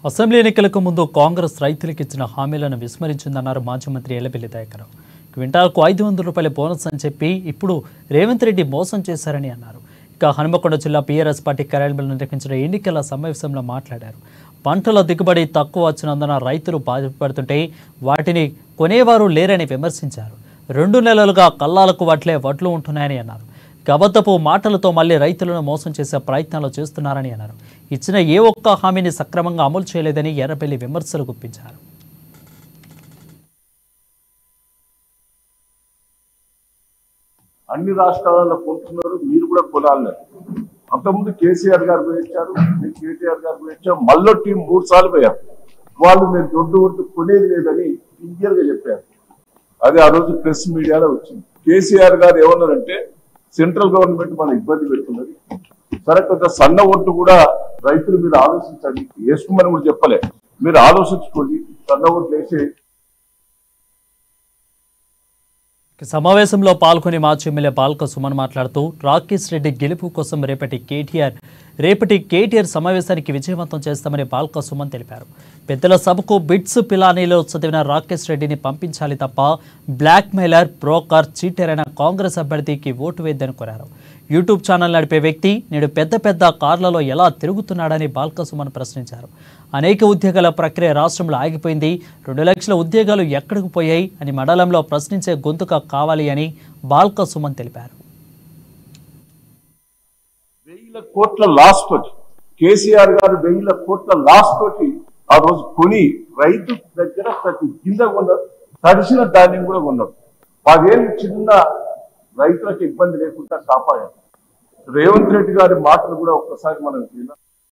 Assembly ఎన్నికలకు ముందు కాంగ్రెస్ రైతులకు ఇచ్చిన హామీలను విస్మరించిందన్నారు మాజీ మంత్రి ఎల్లబెల్లి దయాకర్. క్వింటాల్కు 500 రూపాయల బోనస్ అని చెప్పి ఇప్పుడు రేవంత్ రెడ్డి మోసం చేశారని అన్నారు. ఇక హనుమకొండ జిల్లా పీఆర్ఎస్ పార్టీ కార్యాలయంలో నిర్వహించిన ఎన్నికల సమావేశంలో మాట్లాడారు. పంటల దిగుబడి తక్కువ వచ్చినందున రైతులు బాధపడుతుంటే వాటిని కొనేవారు లేరని విమర్శించారు. 2 నెలలుగా కల్లాలకు వడ్లు ఉంటున్నాయని అన్నారు. అబద్ధపు మాటలతో మళ్లీ రైతులను మోసం చేసే ప్రయత్నాలు చేస్తున్నారని అన్నారు. ఇచ్చిన ఏ ఒక్క హామీని సక్రమంగా అమలు చేయలేదని ఎర్రబెల్లి విమర్శలు గుప్పించారు. అన్ని రాష్ట్రాలలో కొంటున్నారు, మీరు కూడా కొనాలి. అంతకుముందు కేసీఆర్ గారు పోయించారు, కేటీఆర్ గారు పోయించారు, మళ్ళీ టీం 3 సార్లు పోయారు. వాళ్ళు మీరు దొడ్డు కొనేది లేదని క్లియర్ గా చెప్పారు. అది ఆ రోజు ప్రెస్ మీడియాలో వచ్చింది. కేసీఆర్ గారు ఏమన్నారంటే సెంట్రల్ గవర్నమెంట్ మన ఇబ్బంది పెడుతున్నది, సరే కొంత సన్న ఓట్లు కూడా రైతులు మీరు ఆలోచించండి, వేసుకోమని కూడా చెప్పలే, మీరు ఆలోచించుకోండి, సన్న ఓట్లు వేసే. సమావేశంలో పాల్గొని మాజీ ఎమ్మెల్యే బాల్క సుమన్ మాట్లాడుతూ రాకేష్ రెడ్డి గెలుపు కోసం రేపటి కేటీఆర్ సమావేశానికి విజయవంతం చేస్తామని బాల్క సుమన్ తెలిపారు. పెద్దల సభకు బిట్స్ పిలానీలో చదివిన రాకేష్ రెడ్డిని పంపించాలి తప్ప బ్లాక్ మెయిలర్, బ్రోకర్, చీటర్ అయిన కాంగ్రెస్ అభ్యర్థికి ఓటు వేద్దని కోరారు. యూట్యూబ్ ఛానల్ నడిపే వ్యక్తి నేడు పెద్ద కార్లలో ఎలా తిరుగుతున్నాడని బాల్క సుమన్ ప్రశ్నించారు. అనేక ఉద్యోగాల ప్రక్రియ రాష్ట్రంలో ఆగిపోయింది, 2 లక్షల ఉద్యోగాలు ఎక్కడికి పోయాయి అని మండలంలో ప్రశ్నించే గొంతుక కావాలి అని బాల్క సుమన్ తెలిపారు. 1000 కోట్ల లాస్ తోటి కేసీఆర్ గారు 1000 కోట్ల లాస్ తోటి ఆ రోజు కొని రైతు దగ్గర ప్రతి గింజ కొన్నారు, తడిసిన ధాన్యం కూడా కొన్నారు. 10 ఏళ్ళు చిన్న రైతులకు ఇబ్బంది లేకుండా కాపాడారు. రేవంత్ రెడ్డి గారి మాటలు కూడా ఒక్కసారి మనం